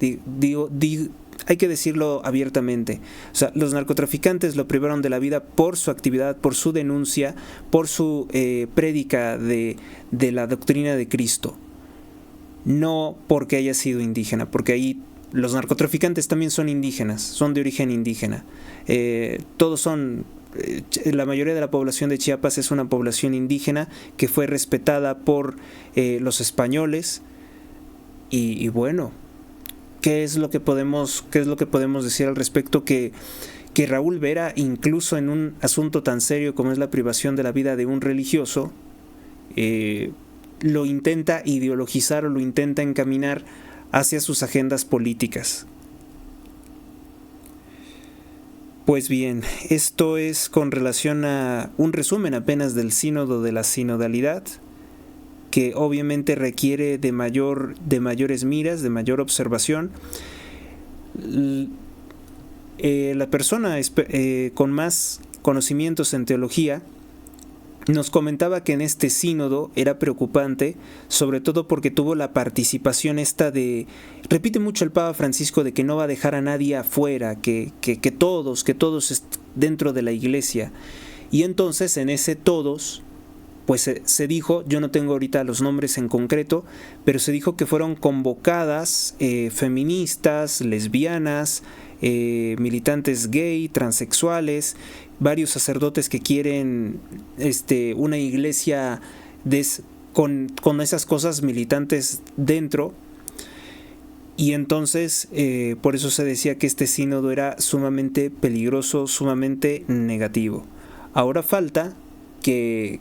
hay que decirlo abiertamente. O sea, los narcotraficantes lo privaron de la vida por su actividad, por su denuncia, por su prédica de la doctrina de Cristo. No porque haya sido indígena, porque ahí los narcotraficantes también son indígenas, son de origen indígena. Todos son, la mayoría de la población de Chiapas es una población indígena que fue respetada por los españoles. Y bueno, ¿qué es lo que podemos decir al respecto? Que Raúl Vera, incluso en un asunto tan serio como es la privación de la vida de un religioso, lo intenta ideologizar o lo intenta encaminar hacia sus agendas políticas. Pues bien, esto es con relación a un resumen apenas del sínodo de la sinodalidad, que obviamente requiere de mayores miras, de mayor observación. La persona con más conocimientos en teología nos comentaba que en este sínodo era preocupante, sobre todo porque tuvo la participación repite mucho el Papa Francisco, de que no va a dejar a nadie afuera, que todos dentro de la iglesia. Y entonces en ese todos, pues se dijo, yo no tengo ahorita los nombres en concreto, pero se dijo que fueron convocadas feministas, lesbianas, militantes gay, transexuales, varios sacerdotes que quieren una iglesia con esas cosas militantes dentro. Y entonces por eso se decía que este sínodo era sumamente peligroso, sumamente negativo. Ahora falta que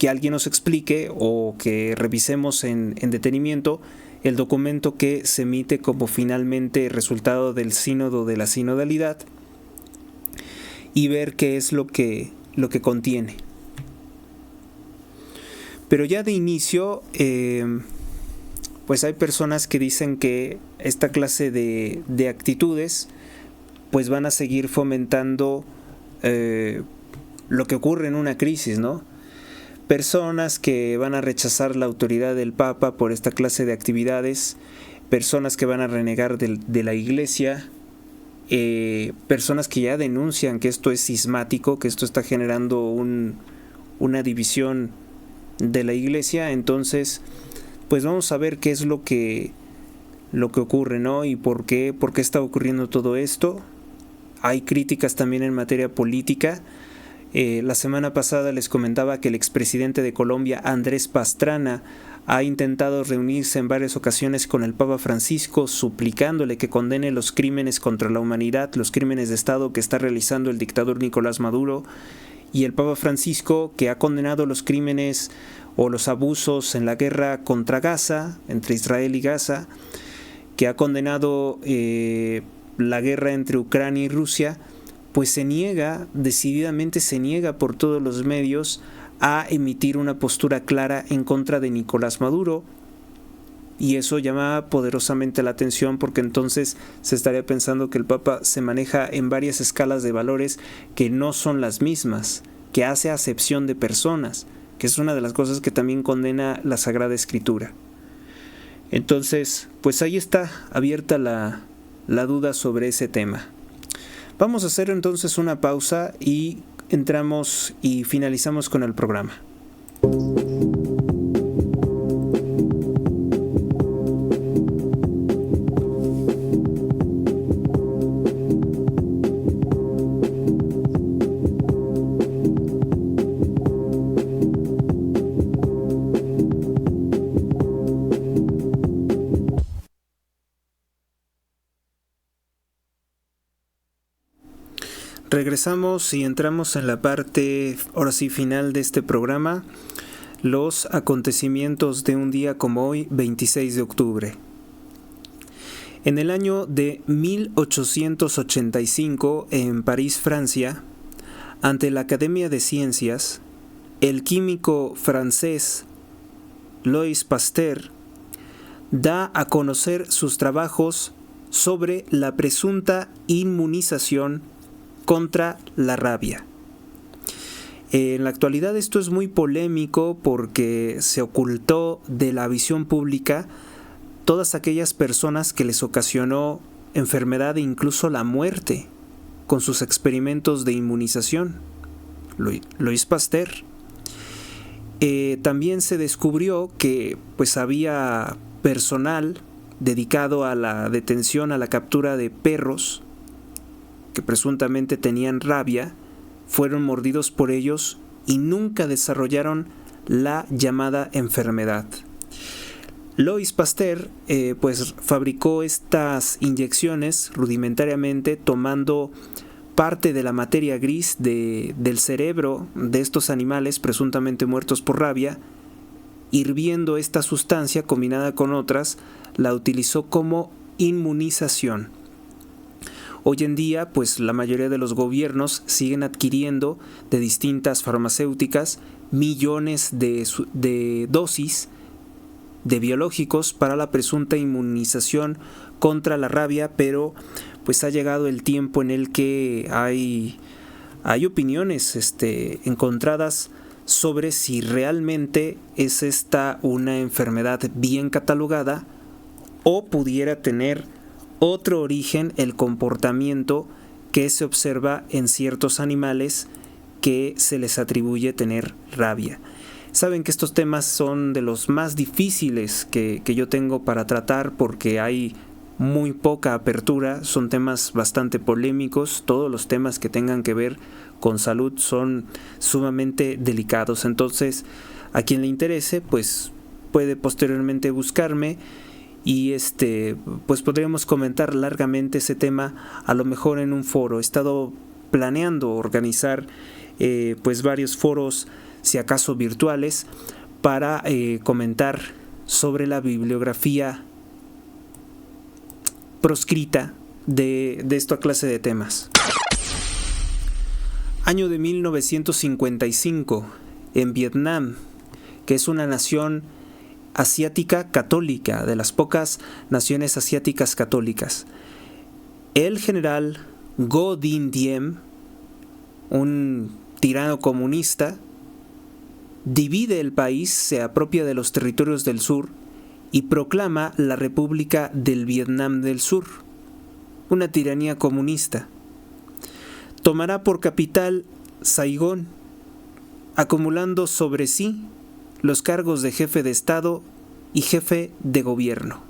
alguien nos explique o que revisemos en detenimiento el documento que se emite como finalmente resultado del sínodo de la sinodalidad y ver qué es lo que contiene. Pero ya de inicio, pues hay personas que dicen que esta clase de actitudes pues van a seguir fomentando lo que ocurre en una crisis, ¿no? Personas que van a rechazar la autoridad del Papa por esta clase de actividades, personas que van a renegar de la Iglesia, personas que ya denuncian que esto es cismático, que esto está generando una división de la Iglesia. Entonces, pues vamos a ver qué es lo que ocurre, ¿no? Y por qué está ocurriendo todo esto. Hay críticas también en materia política. La semana pasada les comentaba que el expresidente de Colombia, Andrés Pastrana, ha intentado reunirse en varias ocasiones con el Papa Francisco, suplicándole que condene los crímenes contra la humanidad, los crímenes de Estado que está realizando el dictador Nicolás Maduro, y el Papa Francisco, que ha condenado los crímenes o los abusos en la guerra contra Gaza, entre Israel y Gaza, que ha condenado la guerra entre Ucrania y Rusia, pues decididamente se niega por todos los medios a emitir una postura clara en contra de Nicolás Maduro. Y eso llama poderosamente la atención, porque entonces se estaría pensando que el Papa se maneja en varias escalas de valores que no son las mismas, que hace acepción de personas, que es una de las cosas que también condena la Sagrada Escritura. Entonces, pues ahí está abierta la duda sobre ese tema. Vamos a hacer entonces una pausa y entramos y finalizamos con el programa. Regresamos y entramos en la parte, ahora sí, final de este programa, los acontecimientos de un día como hoy, 26 de octubre. En el año de 1885, en París, Francia, ante la Academia de Ciencias, el químico francés Louis Pasteur da a conocer sus trabajos sobre la presunta inmunización contra la rabia. En la actualidad esto es muy polémico porque se ocultó de la visión pública todas aquellas personas que les ocasionó enfermedad e incluso la muerte con sus experimentos de inmunización. Louis Pasteur. También se descubrió que pues había personal dedicado a la detención, a la captura de perros que presuntamente tenían rabia, fueron mordidos por ellos y nunca desarrollaron la llamada enfermedad. Louis Pasteur pues fabricó estas inyecciones rudimentariamente tomando parte de la materia gris del cerebro de estos animales presuntamente muertos por rabia, hirviendo esta sustancia combinada con otras, la utilizó como inmunización. Hoy en día, pues la mayoría de los gobiernos siguen adquiriendo de distintas farmacéuticas millones de dosis de biológicos para la presunta inmunización contra la rabia, pero pues ha llegado el tiempo en el que hay opiniones encontradas sobre si realmente es esta una enfermedad bien catalogada o pudiera tener otro origen el comportamiento que se observa en ciertos animales que se les atribuye tener rabia. Saben que estos temas son de los más difíciles que yo tengo para tratar porque hay muy poca apertura, son temas bastante polémicos, todos los temas que tengan que ver con salud son sumamente delicados. Entonces, a quien le interese, pues puede posteriormente buscarme y pues podríamos comentar largamente ese tema, a lo mejor en un foro. He estado planeando organizar pues varios foros, si acaso virtuales, para comentar sobre la bibliografía proscrita de esta clase de temas. Año de 1955, en Vietnam, que es una nación asiática católica, de las pocas naciones asiáticas católicas. El general Ngo Dinh Diem, un tirano comunista, divide el país, se apropia de los territorios del sur y proclama la República del Vietnam del Sur, una tiranía comunista. Tomará por capital Saigón, acumulando sobre sí los cargos de jefe de Estado y jefe de gobierno.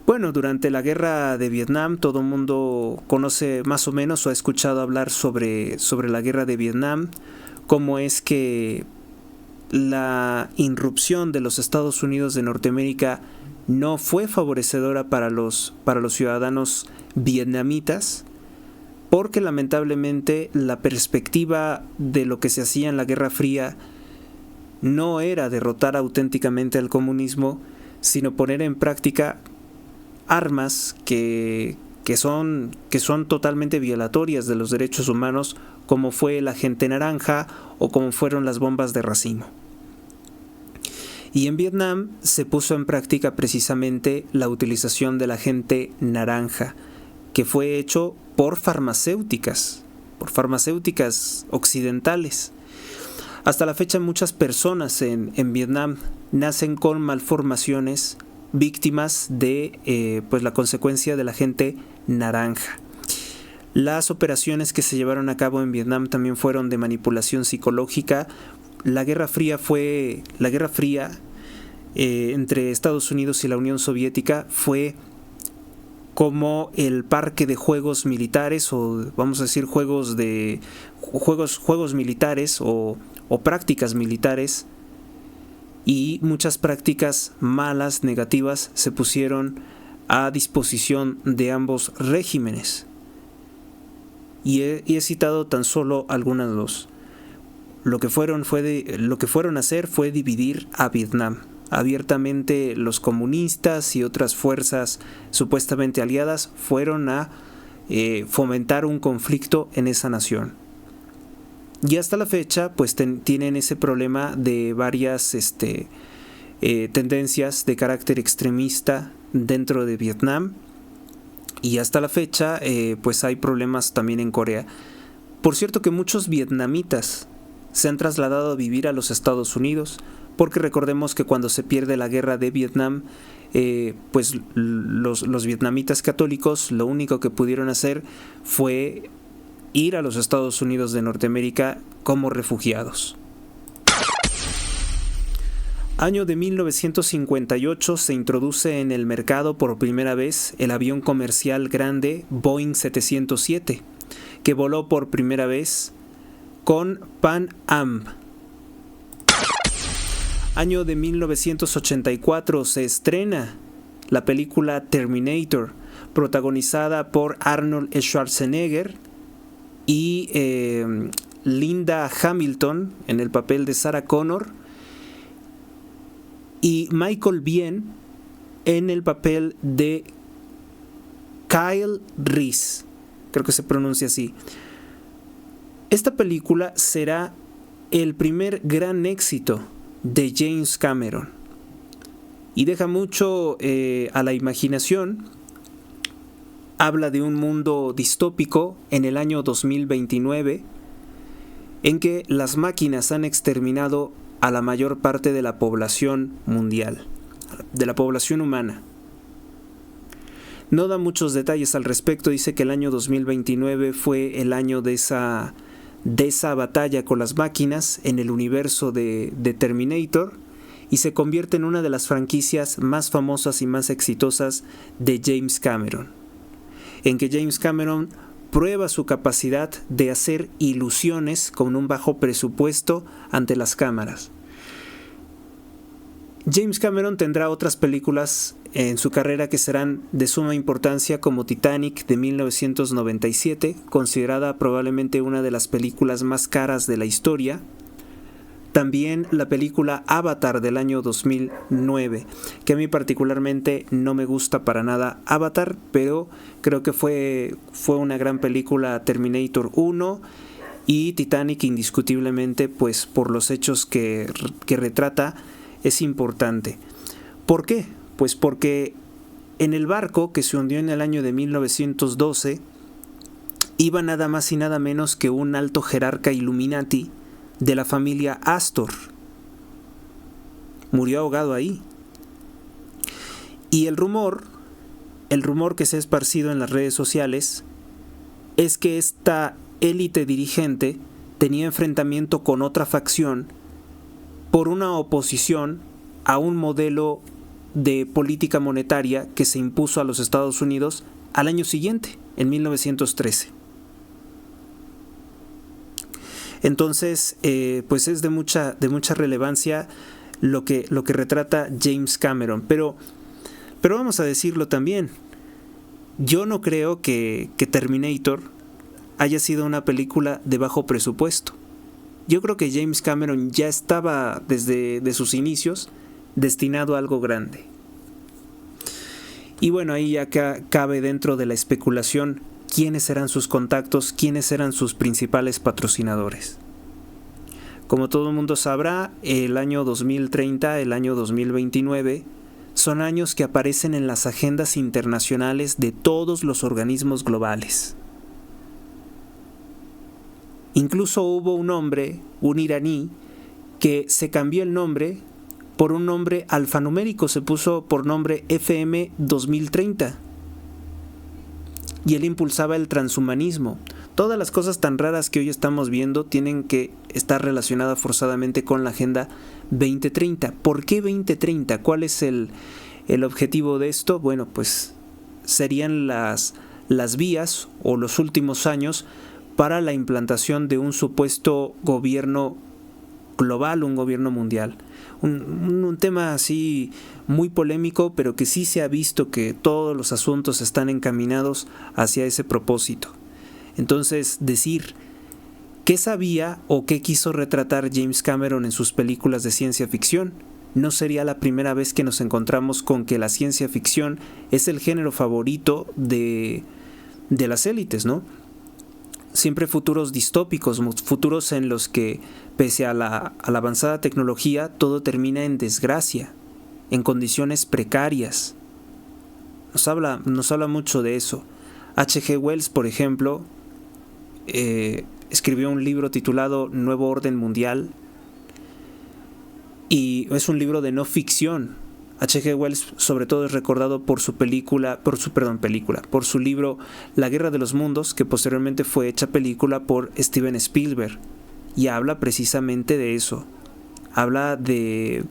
Bueno, durante la guerra de Vietnam, todo el mundo conoce más o menos o ha escuchado hablar sobre la guerra de Vietnam, cómo es que la irrupción de los Estados Unidos de Norteamérica no fue favorecedora para los ciudadanos vietnamitas, porque lamentablemente la perspectiva de lo que se hacía en la Guerra Fría no era derrotar auténticamente al comunismo, sino poner en práctica armas que son totalmente violatorias de los derechos humanos, como fue el agente naranja o como fueron las bombas de racimo. Y en Vietnam se puso en práctica precisamente la utilización del agente naranja, que fue hecho por farmacéuticas occidentales. Hasta la fecha muchas personas en Vietnam nacen con malformaciones, víctimas de pues la consecuencia del agente naranja. Las operaciones que se llevaron a cabo en Vietnam también fueron de manipulación psicológica. La Guerra Fría entre Estados Unidos y la Unión Soviética fue como el parque de juegos militares, o vamos a decir juegos militares o prácticas militares, y muchas prácticas malas, negativas, se pusieron a disposición de ambos regímenes. Y he citado tan solo algunas dos. Lo que fueron a hacer fue dividir a Vietnam. Abiertamente los comunistas y otras fuerzas supuestamente aliadas fueron a fomentar un conflicto en esa nación. Y hasta la fecha pues tienen ese problema de varias tendencias de carácter extremista dentro de Vietnam. Y hasta la fecha pues hay problemas también en Corea. Por cierto que muchos vietnamitas se han trasladado a vivir a los Estados Unidos, porque recordemos que cuando se pierde la guerra de Vietnam, pues los vietnamitas católicos lo único que pudieron hacer fue ir a los Estados Unidos de Norteamérica como refugiados. Año de 1958 se introduce en el mercado por primera vez el avión comercial grande Boeing 707, que voló por primera vez con Pan Am. Año de 1984 se estrena la película Terminator, protagonizada por Arnold Schwarzenegger y Linda Hamilton en el papel de Sarah Connor y Michael Biehn en el papel de Kyle Reese, creo que se pronuncia así. Esta película será el primer gran éxito de James Cameron y deja mucho a la imaginación. Habla de un mundo distópico en el año 2029 en que las máquinas han exterminado a la mayor parte de la población mundial, de la población humana. No da muchos detalles al respecto, dice que el año 2029 fue el año de esa batalla con las máquinas en el universo de Terminator y se convierte en una de las franquicias más famosas y más exitosas de James Cameron, en que James Cameron prueba su capacidad de hacer ilusiones con un bajo presupuesto ante las cámaras. James Cameron tendrá otras películas en su carrera que serán de suma importancia, como Titanic de 1997, considerada probablemente una de las películas más caras de la historia. También la película Avatar del año 2009, que a mí particularmente no me gusta para nada Avatar, pero creo que fue una gran película. Terminator 1 y Titanic indiscutiblemente, pues por los hechos que retrata, es importante. ¿Por qué? Pues porque en el barco que se hundió en el año de 1912 iba nada más y nada menos que un alto jerarca Illuminati de la familia Astor. Murió ahogado ahí. Y el rumor que se ha esparcido en las redes sociales es que esta élite dirigente tenía enfrentamiento con otra facción por una oposición a un modelo de política monetaria que se impuso a los Estados Unidos al año siguiente, en 1913. Entonces, pues es de mucha relevancia lo que retrata James Cameron. Pero vamos a decirlo también, yo no creo que Terminator haya sido una película de bajo presupuesto. Yo creo que James Cameron ya estaba desde sus inicios destinado a algo grande. Y bueno, ahí ya cabe dentro de la especulación quiénes eran sus contactos, quiénes eran sus principales patrocinadores. Como todo el mundo sabrá, el año 2030, el año 2029, son años que aparecen en las agendas internacionales de todos los organismos globales. Incluso hubo un hombre, un iraní, que se cambió el nombre por un nombre alfanumérico, se puso por nombre FM 2030. Y él impulsaba el transhumanismo. Todas las cosas tan raras que hoy estamos viendo tienen que estar relacionadas forzadamente con la Agenda 2030. ¿Por qué 2030? ¿Cuál es el objetivo de esto? Bueno, pues serían las vías o los últimos años para la implantación de un supuesto gobierno global, un gobierno mundial. Un tema así muy polémico, pero que sí se ha visto que todos los asuntos están encaminados hacia ese propósito. Entonces, decir qué sabía o qué quiso retratar James Cameron en sus películas de ciencia ficción, no sería la primera vez que nos encontramos con que la ciencia ficción es el género favorito de las élites, ¿no? Siempre futuros distópicos, futuros en los que, pese a la avanzada tecnología, todo termina en desgracia, en condiciones precarias. Nos habla mucho de eso. H.G. Wells, por ejemplo, escribió un libro titulado Nuevo Orden Mundial, y es un libro de no ficción. H.G. Wells sobre todo es recordado por su libro La Guerra de los Mundos, que posteriormente fue hecha película por Steven Spielberg, y habla precisamente de eso. Habla de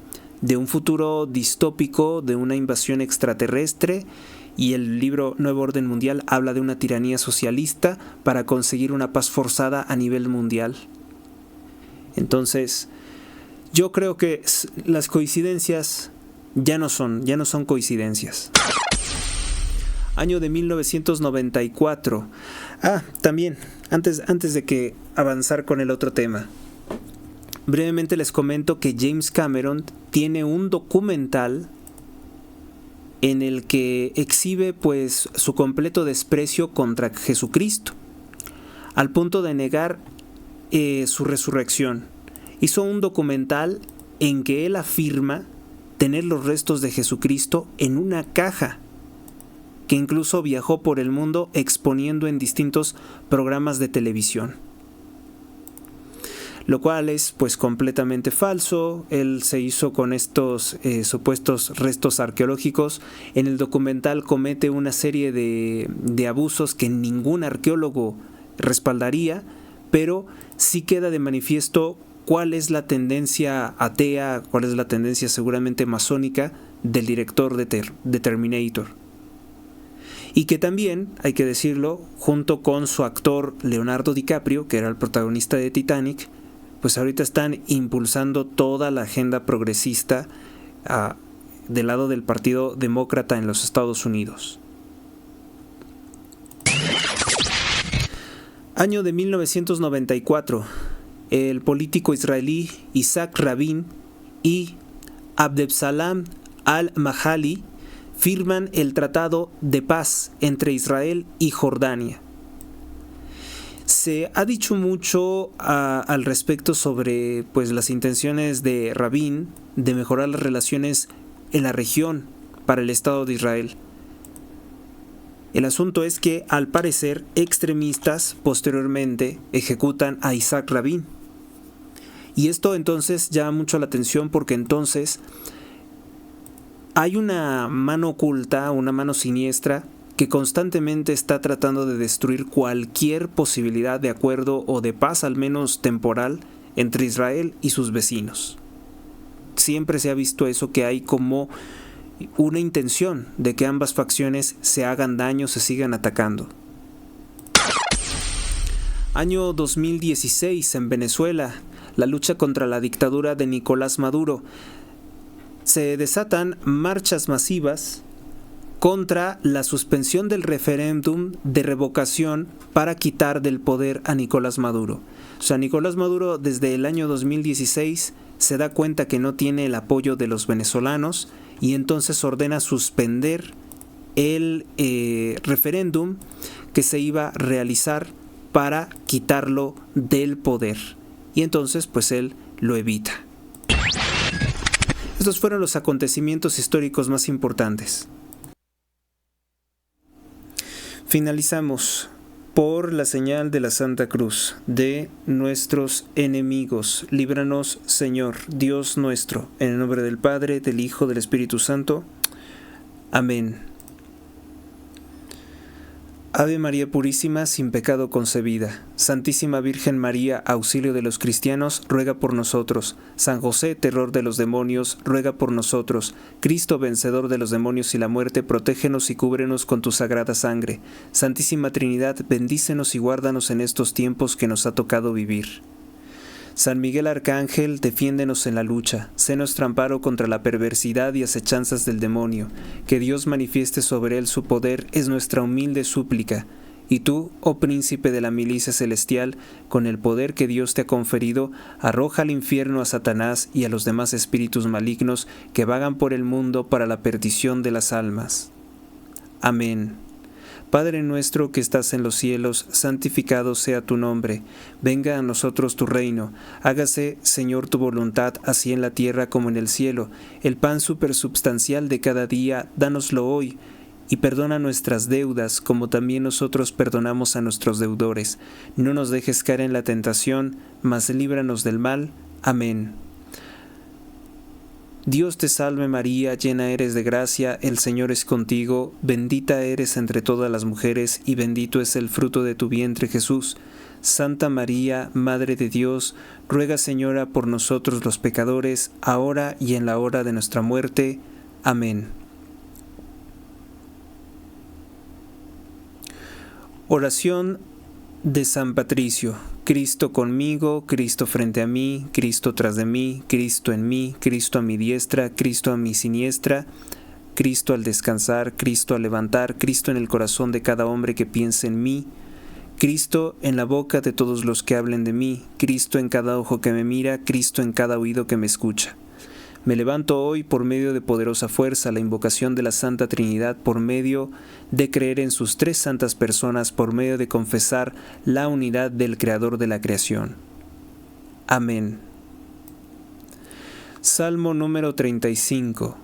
un futuro distópico, de una invasión extraterrestre, y el libro Nuevo Orden Mundial habla de una tiranía socialista para conseguir una paz forzada a nivel mundial. Entonces, yo creo que las coincidencias ya no son coincidencias. Año de 1994. También, antes de que avanzar con el otro tema, brevemente les comento que James Cameron tiene un documental en el que exhibe pues su completo desprecio contra Jesucristo, al punto de negar su resurrección. Hizo un documental en que él afirma tener los restos de Jesucristo en una caja, que incluso viajó por el mundo exponiendo en distintos programas de televisión. Lo cual es pues completamente falso. Él se hizo con estos supuestos restos arqueológicos. En el documental comete una serie de abusos que ningún arqueólogo respaldaría, pero sí queda de manifiesto cuál es la tendencia atea, cuál es la tendencia seguramente masónica del director de Terminator. Y que también, hay que decirlo, junto con su actor Leonardo DiCaprio, que era el protagonista de Titanic, pues ahorita están impulsando toda la agenda progresista del lado del Partido Demócrata en los Estados Unidos. Año de 1994. El político israelí Isaac Rabin y Abdeslam al-Mahali firman el Tratado de Paz entre Israel y Jordania. Se ha dicho mucho al respecto sobre pues, las intenciones de Rabin de mejorar las relaciones en la región para el Estado de Israel. El asunto es que, al parecer, extremistas posteriormente ejecutan a Isaac Rabin. Y esto entonces llama mucho la atención porque entonces hay una mano oculta, una mano siniestra, que constantemente está tratando de destruir cualquier posibilidad de acuerdo o de paz, al menos temporal, entre Israel y sus vecinos. Siempre se ha visto eso, que hay como una intención de que ambas facciones se hagan daño, se sigan atacando. Año 2016 en Venezuela, la lucha contra la dictadura de Nicolás Maduro. Se desatan marchas masivas contra la suspensión del referéndum de revocación para quitar del poder a Nicolás Maduro. O sea, Nicolás Maduro desde el año 2016 se da cuenta que no tiene el apoyo de los venezolanos y entonces ordena suspender el referéndum que se iba a realizar para quitarlo del poder. Y entonces pues él lo evita. Estos fueron los acontecimientos históricos más importantes. Finalizamos por la señal de la Santa Cruz de nuestros enemigos. Líbranos, Señor, Dios nuestro, en el nombre del Padre, del Hijo, del Espíritu Santo. Amén. Ave María Purísima, sin pecado concebida. Santísima Virgen María, auxilio de los cristianos, ruega por nosotros. San José, terror de los demonios, ruega por nosotros. Cristo, vencedor de los demonios y la muerte, protégenos y cúbrenos con tu sagrada sangre. Santísima Trinidad, bendícenos y guárdanos en estos tiempos que nos ha tocado vivir. San Miguel Arcángel, defiéndenos en la lucha, sé nuestro amparo contra la perversidad y acechanzas del demonio, que Dios manifieste sobre él su poder es nuestra humilde súplica. Y tú, oh príncipe de la milicia celestial, con el poder que Dios te ha conferido, arroja al infierno a Satanás y a los demás espíritus malignos que vagan por el mundo para la perdición de las almas. Amén. Padre nuestro que estás en los cielos, santificado sea tu nombre. Venga a nosotros tu reino. Hágase, Señor, tu voluntad, así en la tierra como en el cielo. El pan supersubstancial de cada día, dánoslo hoy. Y perdona nuestras deudas, como también nosotros perdonamos a nuestros deudores. No nos dejes caer en la tentación, mas líbranos del mal. Amén. Dios te salve María, llena eres de gracia, el Señor es contigo, bendita eres entre todas las mujeres, y bendito es el fruto de tu vientre Jesús. Santa María, Madre de Dios, ruega Señora por nosotros los pecadores, ahora y en la hora de nuestra muerte. Amén. Oración de San Patricio. Cristo conmigo, Cristo frente a mí, Cristo tras de mí, Cristo en mí, Cristo a mi diestra, Cristo a mi siniestra, Cristo al descansar, Cristo al levantar, Cristo en el corazón de cada hombre que piense en mí, Cristo en la boca de todos los que hablen de mí, Cristo en cada ojo que me mira, Cristo en cada oído que me escucha. Me levanto hoy por medio de poderosa fuerza, la invocación de la Santa Trinidad, por medio de creer en sus tres santas personas, por medio de confesar la unidad del Creador de la creación. Amén. Salmo número 35.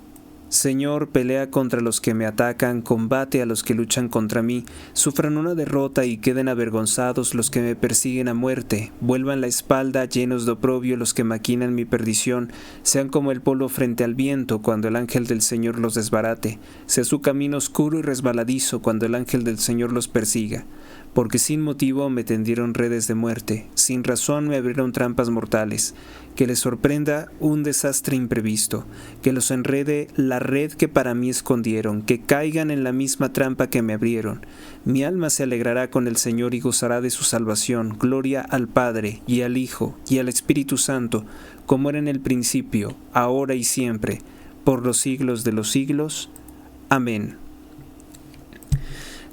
Señor, pelea contra los que me atacan, combate a los que luchan contra mí, sufran una derrota y queden avergonzados los que me persiguen a muerte, vuelvan la espalda llenos de oprobio los que maquinan mi perdición, sean como el polvo frente al viento cuando el ángel del Señor los desbarate, sea su camino oscuro y resbaladizo cuando el ángel del Señor los persiga. Porque sin motivo me tendieron redes de muerte, sin razón me abrieron trampas mortales, que les sorprenda un desastre imprevisto, que los enrede la red que para mí escondieron, que caigan en la misma trampa que me abrieron. Mi alma se alegrará con el Señor y gozará de su salvación. Gloria al Padre, y al Hijo, y al Espíritu Santo, como era en el principio, ahora y siempre, por los siglos de los siglos. Amén.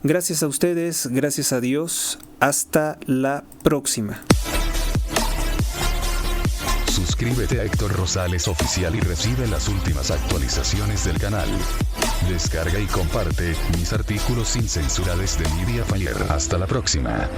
Gracias a ustedes, gracias a Dios. Hasta la próxima. Suscríbete a Héctor Rosales Oficial y recibe las últimas actualizaciones del canal. Descarga y comparte mis artículos sin censura desde Mediafire. Hasta la próxima.